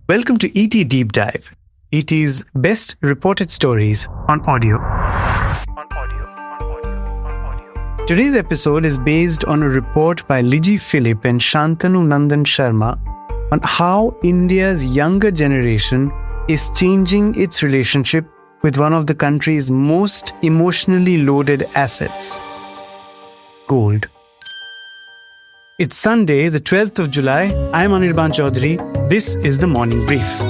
Welcome to ET Deep Dive, ET's best reported stories on audio. Today's episode is based on a report by Lijee Philip and Shantanu Nandan Sharma on how India's younger generation is changing its relationship with one of the country's most emotionally loaded assets, gold. It's Sunday, the 12th of July. I'm Anirban Chowdhury. This is the Morning Brief.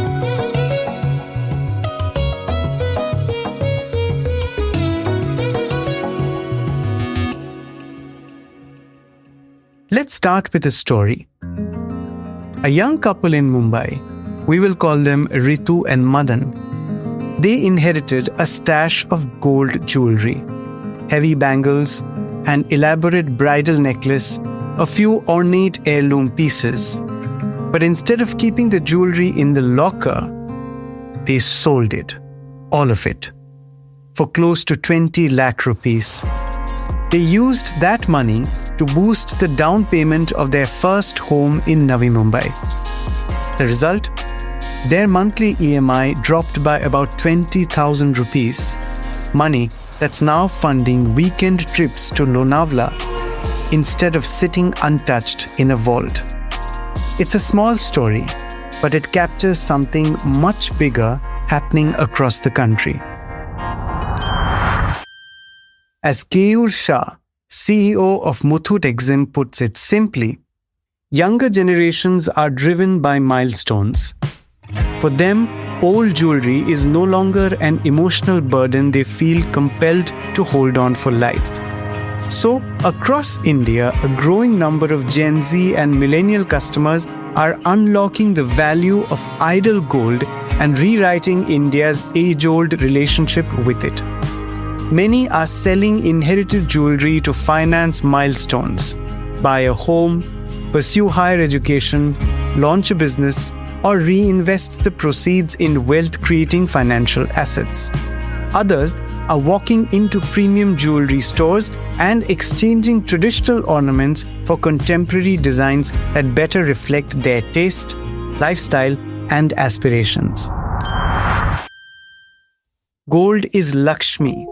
Let's start with a story. A young couple in Mumbai, we will call them Ritu and Madan, they inherited a stash of gold jewellery, heavy bangles, an elaborate bridal necklace, a few ornate heirloom pieces. But instead of keeping the jewellery in the locker, they sold it, all of it, for close to 20 lakh rupees. They used that money to boost the down payment of their first home in Navi Mumbai. The result? Their monthly EMI dropped by about 20,000 rupees, money that's now funding weekend trips to Lonavala instead of sitting untouched in a vault. It's a small story, but it captures something much bigger happening across the country. As Keyur Shah, CEO of Muthoot Exim, puts it simply, younger generations are driven by milestones. For them, old jewellery is no longer an emotional burden they feel compelled to hold on for life. So, across India, a growing number of Gen Z and millennial customers are unlocking the value of idle gold and rewriting India's age-old relationship with it. Many are selling inherited jewellery to finance milestones, buy a home, pursue higher education, launch a business, or reinvest the proceeds in wealth-creating financial assets. Others are walking into premium jewellery stores and exchanging traditional ornaments for contemporary designs that better reflect their taste, lifestyle, and aspirations. Gold is Lakshmi.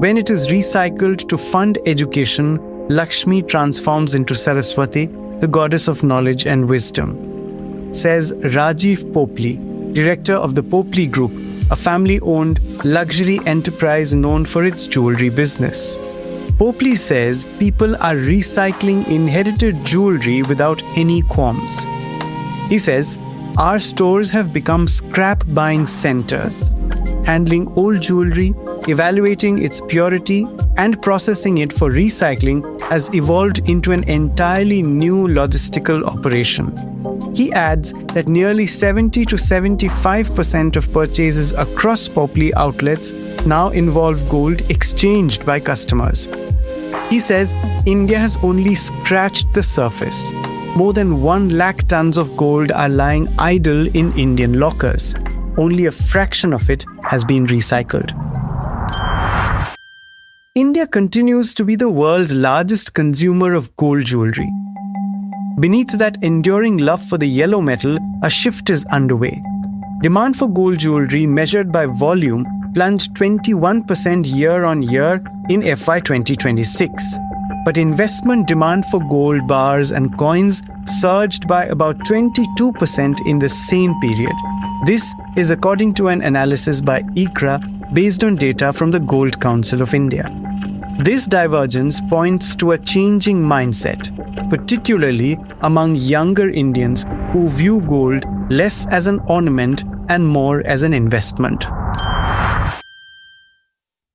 When it is recycled to fund education, Lakshmi transforms into Saraswati, the goddess of knowledge and wisdom, says Rajiv Popli, director of the Popli Group, a family-owned luxury enterprise known for its jewellery business. Popli says people are recycling inherited jewellery without any qualms. He says, our stores have become scrap buying centres. Handling old jewellery, evaluating its purity, and processing it for recycling has evolved into an entirely new logistical operation. He adds that nearly 70 to 75% of purchases across Popli outlets now involve gold exchanged by customers. He says India has only scratched the surface. More than 1 lakh tons of gold are lying idle in Indian lockers. Only a fraction of it has been recycled. India continues to be the world's largest consumer of gold jewellery. Beneath that enduring love for the yellow metal, a shift is underway. Demand for gold jewellery measured by volume plunged 21% year-on-year in FY 2026. But investment demand for gold bars and coins surged by about 22% in the same period. This is according to an analysis by ICRA based on data from the Gold Council of India. This divergence points to a changing mindset, particularly among younger Indians who view gold less as an ornament and more as an investment.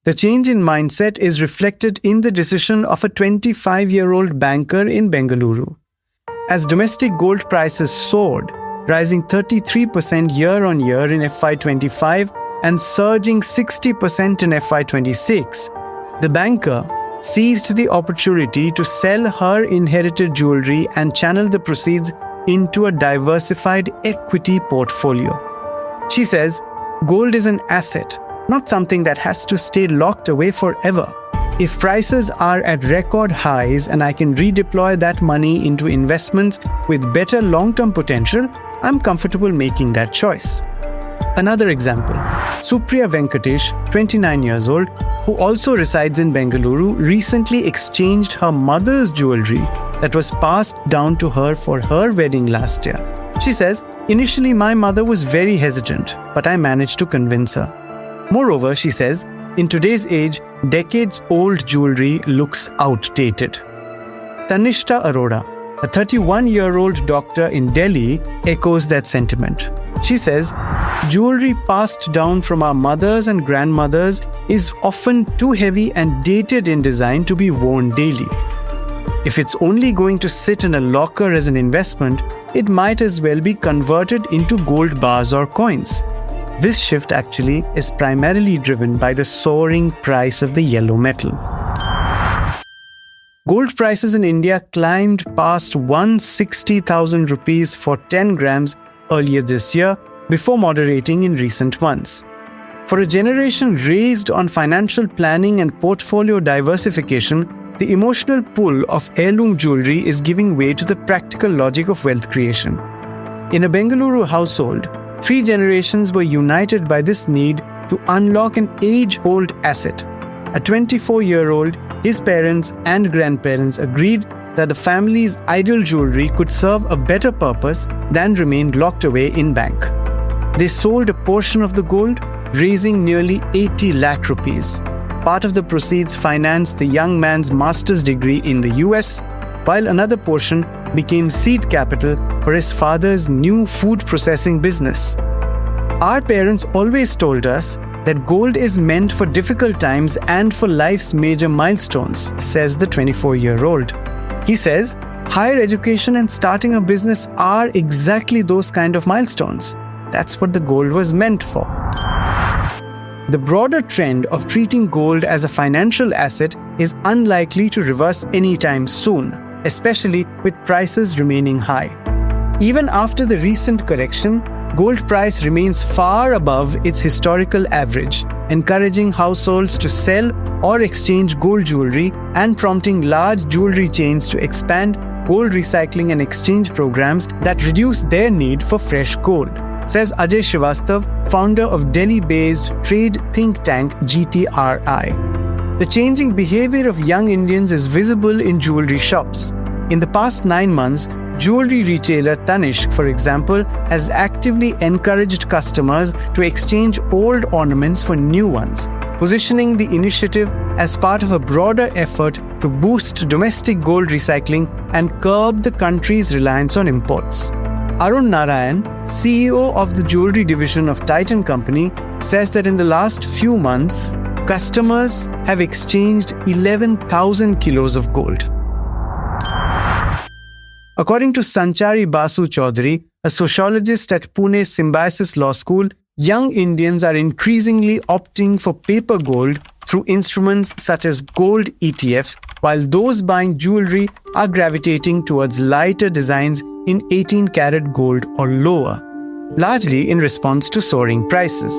The change in mindset is reflected in the decision of a 25-year-old banker in Bengaluru. As domestic gold prices soared, rising 33% year-on-year in FY25 and surging 60% in FY26, the banker seized the opportunity to sell her inherited jewellery and channel the proceeds into a diversified equity portfolio. She says, gold is an asset, not something that has to stay locked away forever. If prices are at record highs and I can redeploy that money into investments with better long-term potential, I'm comfortable making that choice. Another example, Supriya Venkatesh, 29 years old, who also resides in Bengaluru, recently exchanged her mother's jewellery that was passed down to her for her wedding last year. She says, initially my mother was very hesitant, but I managed to convince her. Moreover, she says, in today's age, decades-old jewellery looks outdated. Tanishta Arora, a 31-year-old doctor in Delhi, echoes that sentiment. She says, jewellery passed down from our mothers and grandmothers is often too heavy and dated in design to be worn daily. If it's only going to sit in a locker as an investment, it might as well be converted into gold bars or coins. This shift actually is primarily driven by the soaring price of the yellow metal. Gold prices in India climbed past 160,000 rupees for 10 grams earlier this year, before moderating in recent months. For a generation raised on financial planning and portfolio diversification, the emotional pull of heirloom jewellery is giving way to the practical logic of wealth creation. In a Bengaluru household, 3 generations were united by this need to unlock an age-old asset. A 24-year-old, his parents and grandparents agreed that the family's idol jewellery could serve a better purpose than remain locked away in bank. They sold a portion of the gold, raising nearly 80 lakh rupees. Part of the proceeds financed the young man's master's degree in the US, while another portion became seed capital for his father's new food processing business. Our parents always told us that gold is meant for difficult times and for life's major milestones, says the 24-year-old. He says, higher education and starting a business are exactly those kind of milestones. That's what the gold was meant for. The broader trend of treating gold as a financial asset is unlikely to reverse anytime soon, especially with prices remaining high. Even after the recent correction, gold price remains far above its historical average, encouraging households to sell or exchange gold jewellery and prompting large jewellery chains to expand gold recycling and exchange programs that reduce their need for fresh gold, says Ajay Srivastav, founder of Delhi-based trade think tank GTRI. The changing behavior of young Indians is visible in jewellery shops. In the past 9 months, jewellery retailer Tanishq, for example, has actively encouraged customers to exchange old ornaments for new ones, positioning the initiative as part of a broader effort to boost domestic gold recycling and curb the country's reliance on imports. Arun Narayan, CEO of the jewellery division of Titan Company, says that in the last few months, customers have exchanged 11,000 kilos of gold. According to Sanchari Basu Chowdhury, a sociologist at Pune Symbiosis Law School, young Indians are increasingly opting for paper gold through instruments such as gold ETF, while those buying jewellery are gravitating towards lighter designs in 18-karat gold or lower, largely in response to soaring prices.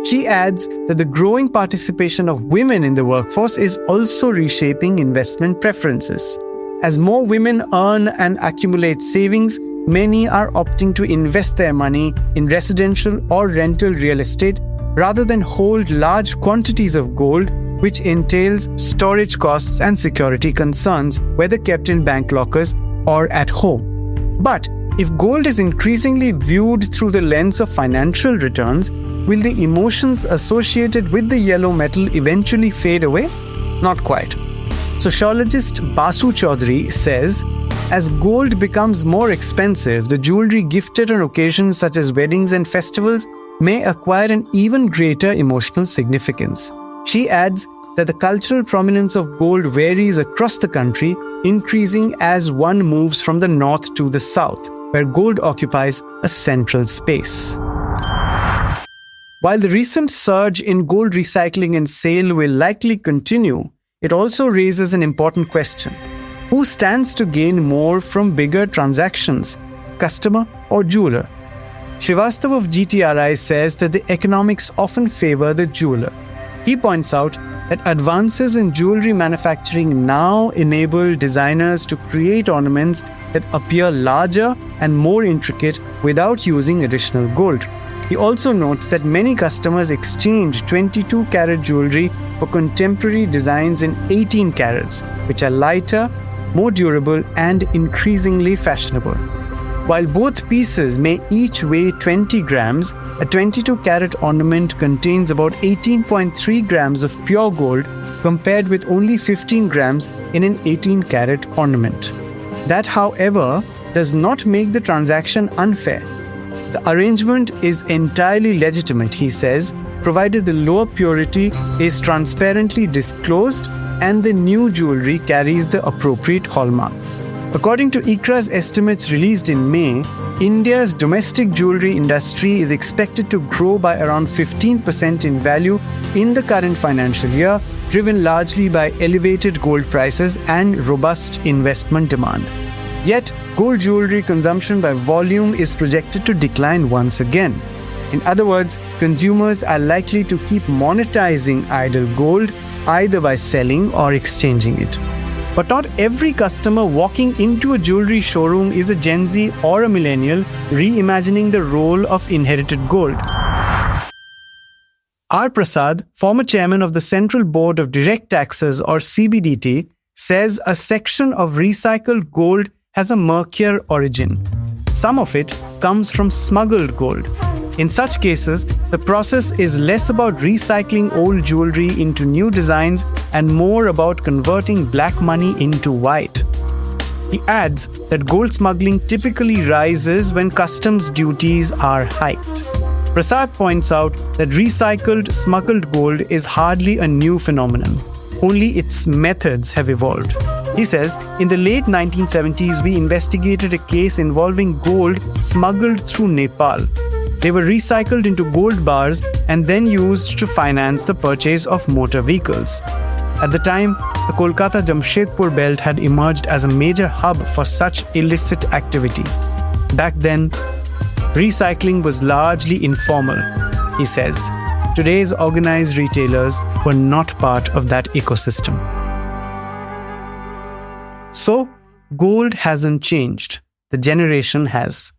She adds that the growing participation of women in the workforce is also reshaping investment preferences. As more women earn and accumulate savings, many are opting to invest their money in residential or rental real estate rather than hold large quantities of gold, which entails storage costs and security concerns, whether kept in bank lockers or at home. But if gold is increasingly viewed through the lens of financial returns, will the emotions associated with the yellow metal eventually fade away? Not quite. Sociologist Basu Chowdhury says, as gold becomes more expensive, the jewellery gifted on occasions such as weddings and festivals may acquire an even greater emotional significance. She adds that the cultural prominence of gold varies across the country, increasing as one moves from the north to the south, where gold occupies a central space. While the recent surge in gold recycling and sale will likely continue, it also raises an important question. Who stands to gain more from bigger transactions, customer or jeweler? Srivastav of GTRI says that the economics often favor the jeweler. He points out that advances in jewelry manufacturing now enable designers to create ornaments that appear larger and more intricate without using additional gold. He also notes that many customers exchange 22 karat jewelry for contemporary designs in 18 carats, which are lighter, more durable, and increasingly fashionable. While both pieces may each weigh 20 grams, a 22 karat ornament contains about 18.3 grams of pure gold compared with only 15 grams in an 18 karat ornament. That, however, does not make the transaction unfair. The arrangement is entirely legitimate, he says, provided the lower purity is transparently disclosed and the new jewelry carries the appropriate hallmark. According to ICRA's estimates released in May, India's domestic jewelry industry is expected to grow by around 15% in value in the current financial year, driven largely by elevated gold prices and robust investment demand. Yet, gold jewelry consumption by volume is projected to decline once again. In other words, consumers are likely to keep monetizing idle gold either by selling or exchanging it. But not every customer walking into a jewelry showroom is a Gen Z or a millennial reimagining the role of inherited gold. R. Prasad, former chairman of the Central Board of Direct Taxes or CBDT, says a section of recycled gold has a murkier origin. Some of it comes from smuggled gold. In such cases, the process is less about recycling old jewelry into new designs and more about converting black money into white. He adds that gold smuggling typically rises when customs duties are hiked. Prasad points out that recycled, smuggled gold is hardly a new phenomenon. Only its methods have evolved. He says, in the late 1970s, we investigated a case involving gold smuggled through Nepal. They were recycled into gold bars and then used to finance the purchase of motor vehicles. At the time, the Kolkata-Jamshedpur belt had emerged as a major hub for such illicit activity. Back then, recycling was largely informal, he says. Today's organized retailers were not part of that ecosystem. So, gold hasn't changed. The generation has.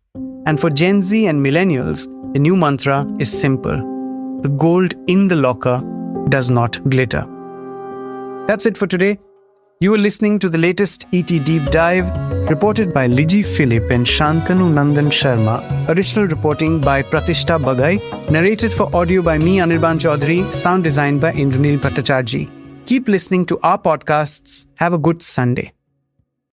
And for Gen Z and millennials, the new mantra is simple. The gold in the locker does not glitter. That's it for today. You are listening to the latest ET Deep Dive, reported by Lijee Philip and Shantanu Nandan Sharma. Original reporting by Pratishta Bagai. Narrated for audio by me, Anirban Chowdhury. Sound designed by Indranil Bhattacharjee. Keep listening to our podcasts. Have a good Sunday.